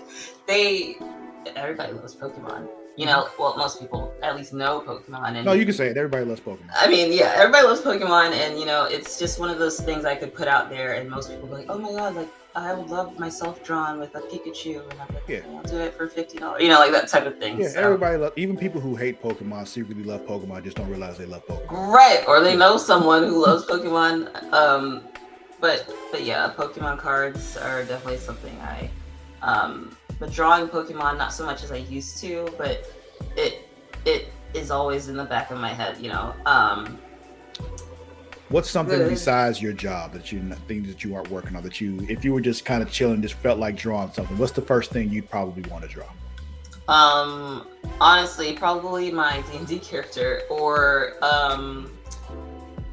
everybody loves Pokemon. You know, well, most people at least know Pokemon. And, no, you can say it. Everybody loves Pokemon. I mean, yeah, everybody loves Pokemon, and you know, it's just one of those things I could put out there, and most people go like, "Oh my god, like I would love myself drawn with a Pikachu," and I'm like, "I'll do it for $50." You know, like that type of thing. Yeah, so. Everybody love. Even people who hate Pokemon secretly love Pokemon, just don't realize they love Pokemon. Right, or they know someone who loves Pokemon. But yeah, Pokemon cards are definitely something but drawing Pokemon, not so much as I used to, but it is always in the back of my head, you know. What's something besides your job things that you aren't working on, that you, if you were just kind of chilling, just felt like drawing something, what's the first thing you'd probably want to draw? Honestly, probably my D&D character, or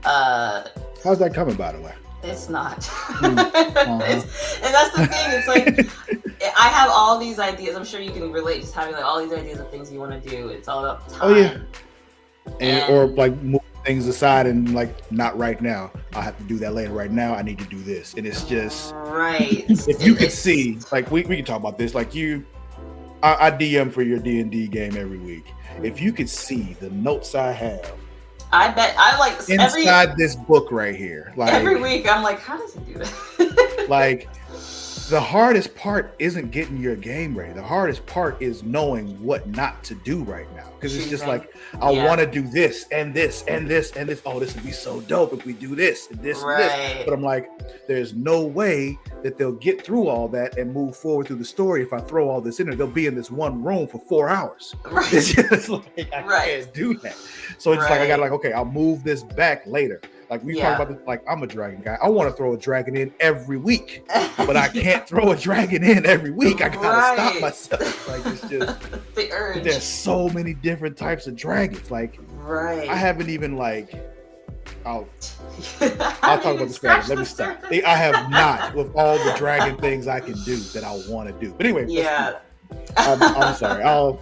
how's that coming, by the way? It's not. And that's the thing. It's like I have all these ideas. I'm sure you can relate, just having like all these ideas of things you want to do. It's all about time. Oh yeah. And or like move things aside and like, not right now. I'll have to do that later. Right now, I need to do this. And it's just right. If you could see, like we can talk about this. Like I DM for your D&D game every week. If you could see the notes I have. I bet I like inside this book right here. Like every week, I'm like, how does he do that? Like the hardest part isn't getting your game ready. The hardest part is knowing what not to do right now. Because it's just like, I want to do this and this and this and this. Oh, this would be so dope if we do this and this and this. But I'm like, there's no way that they'll get through all that and move forward through the story if I throw all this in there. They'll be in this one room for 4 hours. It's just like, I can't do that. So it's like, I got like, okay, I'll move this back later. Like we talk about this, like I'm a dragon guy. I want to throw a dragon in every week, but I can't throw a dragon in every week. I gotta stop myself. Like it's just the urge. There's so many different types of dragons. Like I haven't even like. I'll talk about the dragon. Let me stop. I have not with all the dragon things I can do that I want to do. But anyway, I'm sorry.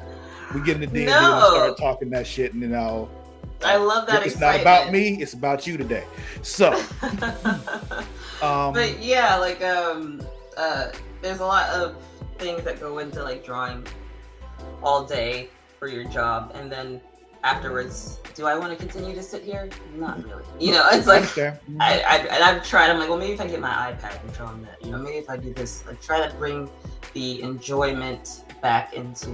We get into D&D and start talking that shit, and then I love that. It's not about me. It's about you today. So, but yeah, like there's a lot of things that go into like drawing all day for your job, and then afterwards, do I want to continue to sit here? Not really. You know, it's like I've tried. I'm like, well, maybe if I get my iPad and draw on that. You know, maybe if I do this, like try to bring the enjoyment back into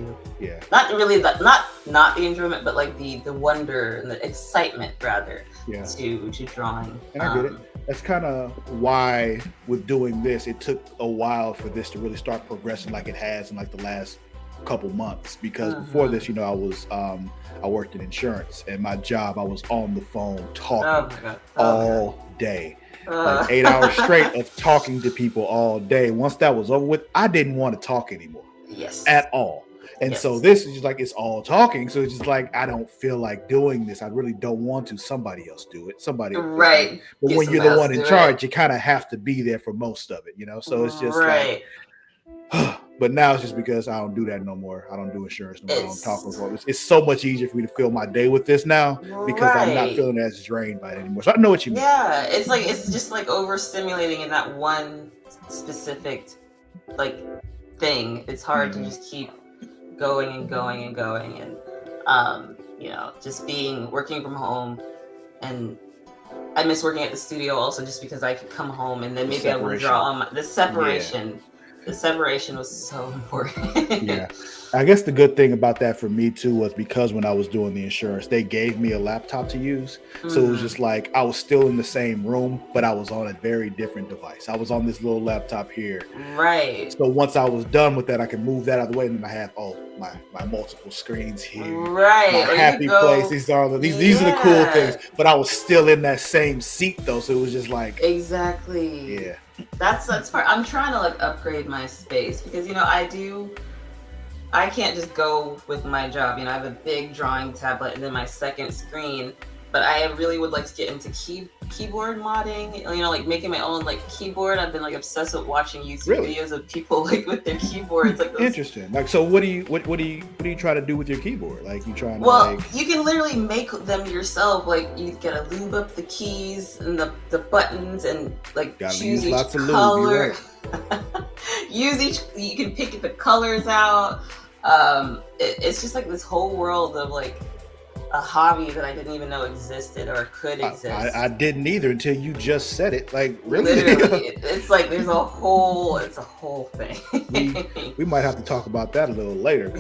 not really not the enjoyment, but like the wonder and the excitement rather to drawing. And I get it. That's kind of why with doing this, it took a while for this to really start progressing like it has in like the last couple months, because before this, you know, I worked in insurance, and my job, I was on the phone talking all day. Like 8 hours straight of talking to people all day. Once that was over with, I didn't want to talk anymore. At all. And so this is just like, it's all talking. So it's just like, I don't feel like doing this. I really don't want to. Somebody else do it. Somebody else. Right. But when you're the one in charge, you kind of have to be there for most of it, you know? So it's just like, but now it's just because I don't do that no more. I don't do insurance no more. I don't talk with it. It's so much easier for me to fill my day with this now because I'm not feeling as drained by it anymore. So I know what you mean. Yeah, it's like, it's just like overstimulating in that one specific like thing. It's hard to just keep going and going and going, and you know, just working from home. And I miss working at the studio also, just because I could come home and then maybe I would draw on the separation. The separation was so important. I guess the good thing about that for me too was because when I was doing the insurance, they gave me a laptop to use. So it was just like I was still in the same room, but I was on a very different device. I was on this little laptop here. Right. So once I was done with that, I could move that out of the way, and then I have my multiple screens here. Right. My happy place. These are the cool things. But I was still in that same seat though, so it was just like exactly. Yeah. That's part. I'm trying to like upgrade my space because, you know, I can't just go with my job. You know, I have a big drawing tablet and then my second screen, but I really would like to get into keyboard modding, you know, like making my own like keyboard. I've been like obsessed with watching YouTube videos of people like with their keyboards. Like those. Interesting. Like, so what do you try to do with your keyboard? Like you trying to you can literally make them yourself. Like you gotta lube up the keys and the buttons and like choose each color. You can pick the colors out. It's just like this whole world of like a hobby that I didn't even know existed or could exist. I didn't either until you just said it. Like really, literally, it's like it's a whole thing. we might have to talk about that a little later. I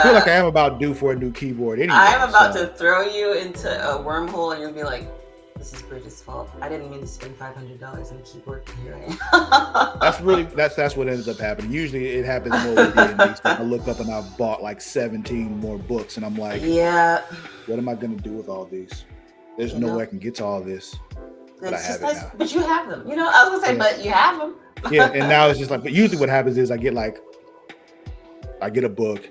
feel like I am about due for a new keyboard anyway. I'm about to throw you into a wormhole, and you'll be like, "This is Bridget's fault. I didn't mean to spend $500 on a keyboard. Here I am." That's what ends up happening. Usually it happens more with D&D stuff. I look up and I've bought like 17 more books, and I'm like, what am I going to do with all these? There's no way I can get to all this. But I have it now. But you have them. You know, I was going to say, but you have them. And now it's just like, but usually what happens is I get a book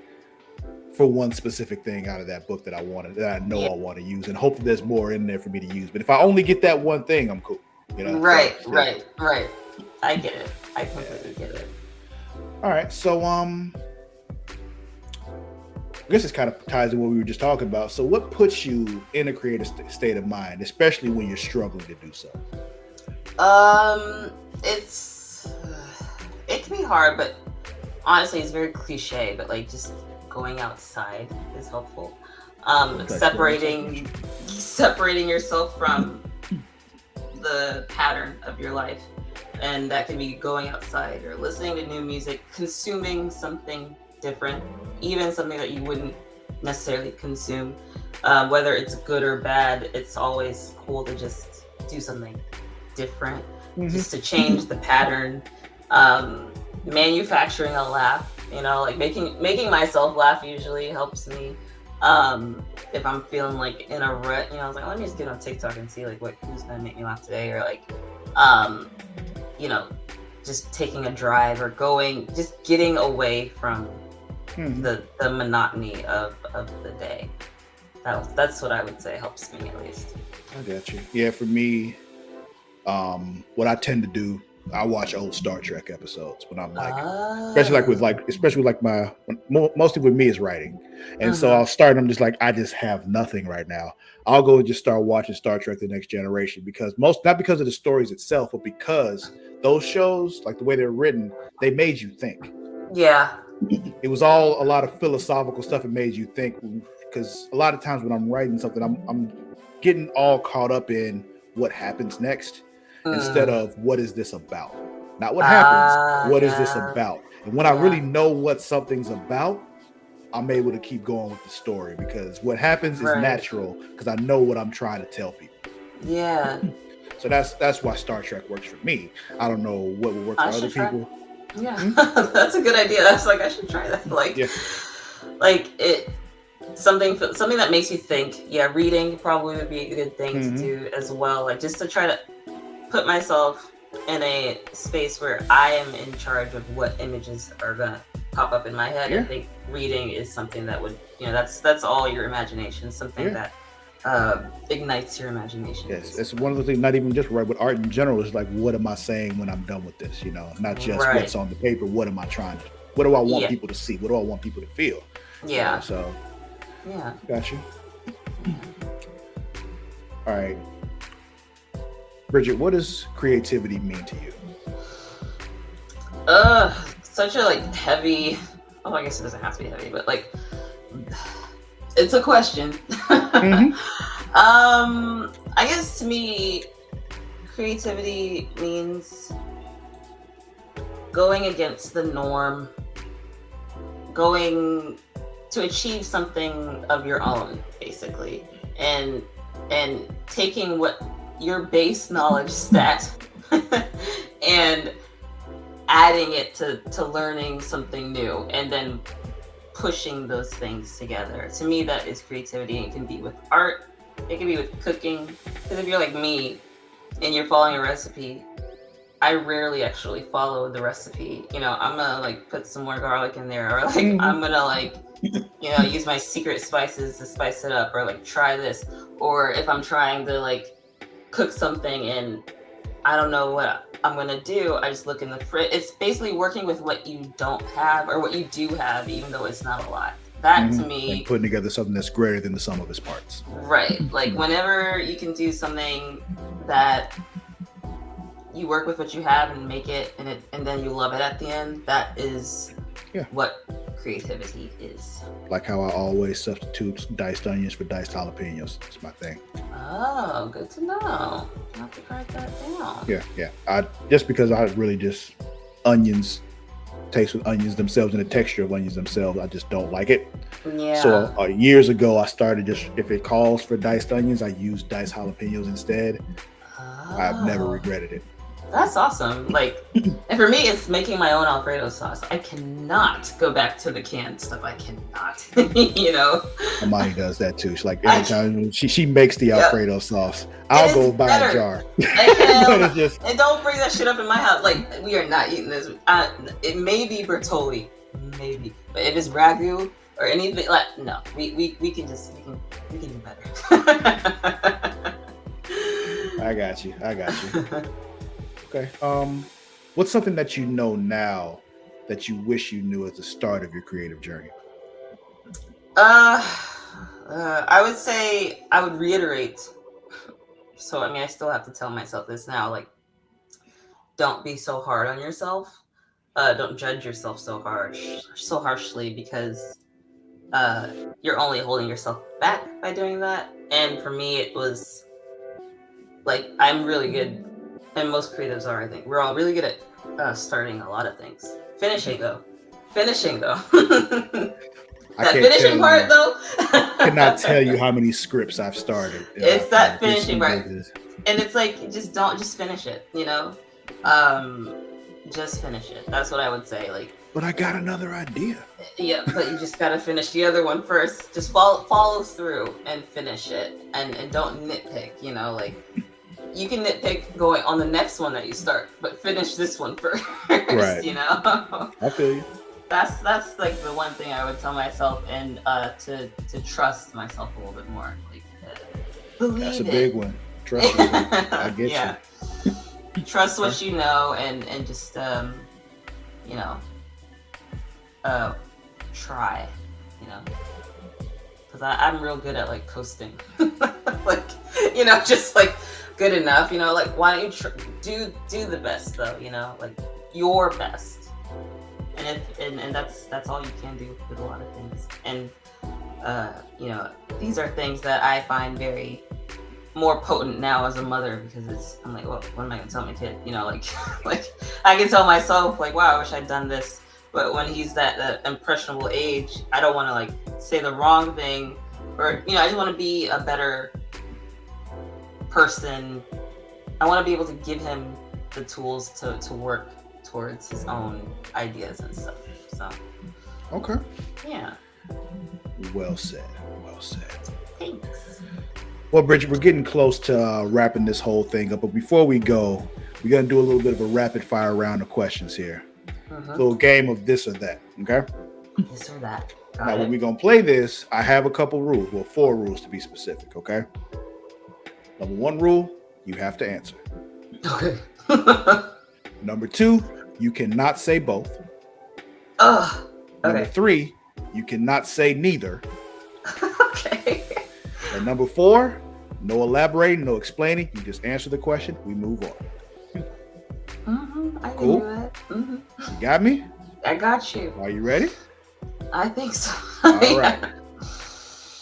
for one specific thing out of that book that I wanted, that I know I want to use, and hopefully there's more in there for me to use. But if I only get that one thing, I'm cool. You know? Right. I get it. I completely get it. All right, so I guess this kind of ties to what we were just talking about. So, what puts you in a creative state of mind, especially when you're struggling to do so? It can be hard, but honestly, it's very cliche. But like just going outside is helpful. Separating yourself from the pattern of your life, and that can be going outside or listening to new music, consuming something different, even something that you wouldn't necessarily consume. Whether it's good or bad, it's always cool to just do something different, just to change the pattern. Manufacturing a laugh, you know, like making myself laugh usually helps me. If I'm feeling like in a rut, I was like, let me just get on TikTok and see like who's gonna make me laugh today, or like, you know, just taking a drive or just getting away from the monotony of the day. That's what I would say helps me at least. I got you. Yeah, for me, what I tend to do, I watch old Star Trek episodes when I'm like, especially with mostly with me is writing, and so I'll start. I'm just like, I just have nothing right now. I'll go and just start watching Star Trek: The Next Generation because not because of the stories itself, but because those shows, like the way they're written, they made you think. Yeah, it was all a lot of philosophical stuff. It made you think because a lot of times when I'm writing something, I'm getting all caught up in what happens next. Instead of what is this about? Not what happens, what is this about? And when I really know what something's about, I'm able to keep going with the story because what happens is natural because I know what I'm trying to tell people. Yeah. So that's why Star Trek works for me. I don't know what would work for other people. Yeah, that's a good idea. That's like I should try that. Something that makes you think. Yeah, reading probably would be a good thing to do as well. Like just to try to put myself in a space where I am in charge of what images are gonna pop up in my head. I think reading is something that would, that's all your imagination, something that ignites your imagination. Yes, it's one of the things, not even just with art in general, is like, what am I saying when I'm done with this? Not just what's on the paper. What am I trying to, what do I want people to see? What do I want people to feel? Yeah. Got you. All right. Bridget, what does creativity mean to you? Such a heavy. Oh, I guess it doesn't have to be heavy, but it's a question. I guess to me, creativity means going against the norm, going to achieve something of your own, basically, and taking what your base knowledge stat and adding it to learning something new and then pushing those things together. To me, that is creativity. It can be with art, it can be with cooking, because if you're like me and you're following a recipe, I rarely actually follow the recipe. I'm gonna put some more garlic in there, or I'm gonna use my secret spices to spice it up, or try this. Or if I'm trying to cook something and I don't know what I'm gonna do, I just look in the fridge. It's basically working with what you don't have or what you do have, even though it's not a lot. That to me, putting together something that's greater than the sum of its parts. Right. Whenever you can do something that you work with what you have and make it, and then you love it at the end, that is what creativity is. Like how I always substitute diced onions for diced jalapenos. It's my thing. Oh, good to know. I'll have to write that down. Yeah. Just because I really just onions taste with onions themselves and the texture of onions themselves, I just don't like it. Yeah. So years ago, I started just, if it calls for diced onions, I use diced jalapenos instead. I've never regretted it. That's awesome. And for me, it's making my own Alfredo sauce. I cannot go back to the canned stuff. I cannot, Amani does that too. She's every time she makes the Alfredo sauce, I'll go buy a jar. And don't bring that shit up in my house. We are not eating this. It may be Bertolli, maybe, but if it's ragu or anything, no, we can do better. I got you. Okay. What's something that you know now that you wish you knew at the start of your creative journey? I would say I would reiterate. So, I still have to tell myself this now. Don't be so hard on yourself. Don't judge yourself so harshly, because you're only holding yourself back by doing that. And for me, it was I'm really good. And most creatives are, I think. We're all really good at starting a lot of things. Finishing though. That finishing part though. I cannot tell you how many scripts I've started. It's that finishing part. And it's just finish it, just finish it. That's what I would say. Like, but I got another idea. Yeah, but you just gotta finish the other one first. Just follow through and finish it, and don't nitpick. You know, like you can nitpick going on the next one that you start, but finish this one first. Right. You know. I feel you. That's like the one thing I would tell myself, and to trust myself a little bit more. Like, believe That's a it. big one. Trust me. I get you. Trust what you know, and just you know, try, you know, because I'm real good at like coasting, like, you know, just like good enough, you know, like why don't you do the best though, you know, like your best, and that's all you can do with a lot of things, and you know, these are things that I find very more potent now as a mother, because I'm like, well, what am I gonna tell my kid, you know, like like I can tell myself like, wow, I wish I'd done this. But when he's that impressionable age, I don't want to like say the wrong thing, or, you know, I just want to be a better person. I want to be able to give him the tools to work towards his own ideas and stuff. So. Okay. Yeah. Well said. Well said. Thanks. Well, Bridget, we're getting close to wrapping this whole thing up. But before we go, we're going to do a little bit of a rapid fire round of questions here. A little game of this or that, okay? This or that. Now, when we're going to play this, I have a couple rules. Well, 4 rules to be specific, okay? Number 1 rule, you have to answer. Okay. Number 2, you cannot say both. Okay. Number 3, you cannot say neither. Okay. And number 4, no elaborating, no explaining. You just answer the question. We move on. I Cool. can do that. You got me? I got you. Are you ready? I think so. All right.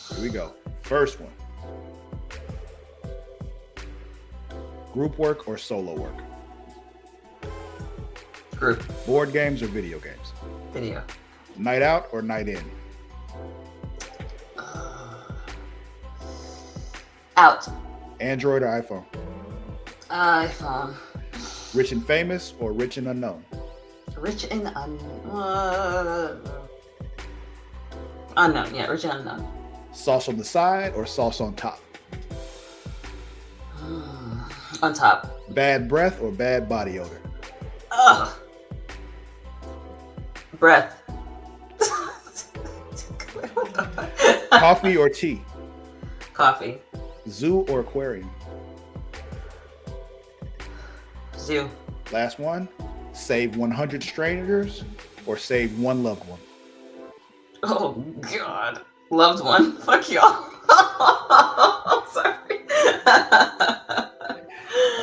Here we go. First one. Group work or solo work? Group. Board games or video games? Video. Night out or night in? Out. Android or iPhone? iPhone. Rich and famous or rich and unknown? Rich and unknown. Yeah, rich and unknown. Sauce on the side or sauce on top? On top. Bad breath or bad body odor? Ugh. Breath. Coffee or tea? Coffee. Zoo or aquarium? Zoo. Last one. Save 100 strangers or save 1 loved one? Oh God. Loved one. Fuck y'all. I'm sorry.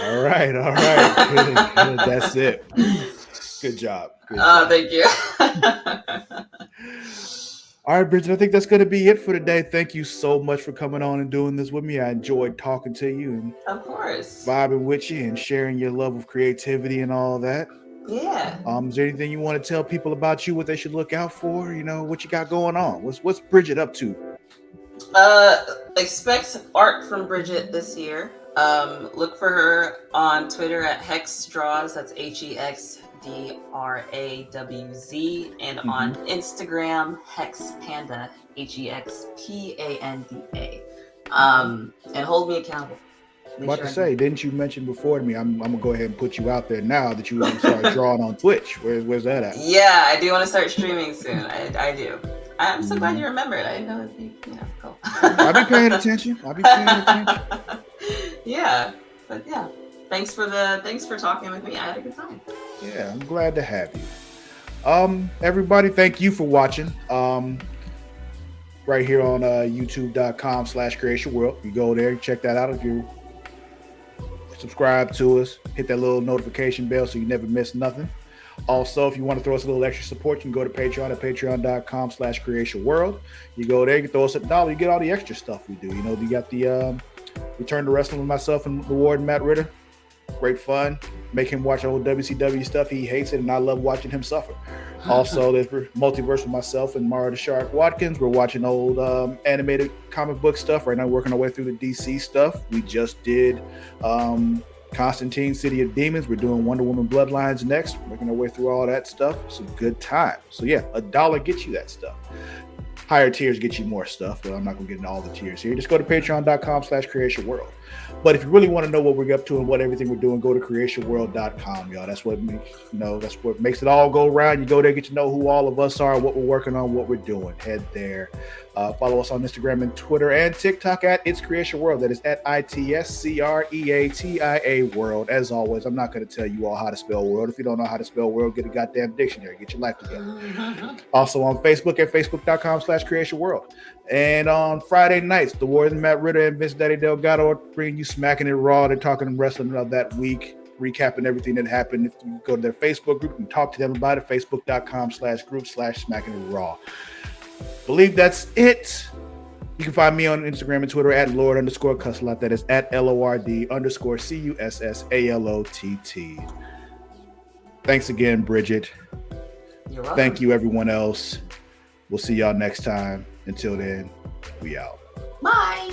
All right. Good. That's it. Good job. Thank you. All right, Bridget, I think that's going to be it for today. Thank you so much for coming on and doing this with me. I enjoyed talking to you and Of course. vibing with you and sharing your love of creativity and all that. Yeah. Is there anything you want to tell people about you, what they should look out for? You know, what you got going on? What's Bridget up to? Expect art from Bridget this year. Look for her on Twitter at HexDraws. That's HexDrawz, and on Instagram HexPanda, HexPanda. And hold me accountable. Didn't you mention before to me? I'm gonna go ahead and put you out there now that you want to start drawing on Twitch. Where's that at? Yeah, I do want to start streaming soon. I do. I'm so glad you remembered. I didn't know it'd be, cool. I'll be paying attention. Yeah, but yeah. Thanks for talking with me. I had a good time. Yeah, I'm glad to have you. Everybody, thank you for watching. Right here on youtube.com/Creatia World. You go there, check that out. If you subscribe to us, hit that little notification bell so you never miss nothing. Also, if you want to throw us a little extra support, you can go to Patreon at patreon.com/Creatia World. You go there, you can throw us $1, you get all the extra stuff we do. You know, you got the Return to Wrestling with myself and the Warden Matt Ritter. Great fun. Make him watch old WCW stuff. He hates it, and I love watching him suffer. Also, there's Multiverse with myself and Mara the Shark Watkins. We're watching old animated comic book stuff. Right now, working our way through the DC stuff. We just did Constantine, City of Demons. We're doing Wonder Woman Bloodlines next. Working our way through all that stuff. Some good time. So yeah, $1 gets you that stuff. Higher tiers get you more stuff, but I'm not going to get into all the tiers here. Just go to patreon.com/Creatia World. But if you really want to know what we're up to and what everything we're doing, go to creatiaworld.com, y'all. That's what makes it all go around. You go there, get to know who all of us are, what we're working on, what we're doing. Head there. Follow us on Instagram and Twitter and TikTok at It's Creatia World. That is at ITSCREATIA World. As always, I'm not going to tell you all how to spell world. If you don't know how to spell world, get a goddamn dictionary. Get your life together. Also on Facebook at facebook.com/Creatia World. And on Friday nights, the Warriors, Matt Ritter and Vince Daddy Delgado are bringing you Smacking It Raw. They're talking wrestling of that week, recapping everything that happened. If you go to their Facebook group and talk to them about it, facebook.com/group/Smacking It Raw. Believe that's it. You can find me on Instagram and Twitter at Lord_Cussalott. That is at LORD_CUSSALOTT. Thanks again, Bridget. You're welcome. Thank you, everyone else. We'll see y'all next time. Until then, we out. Bye.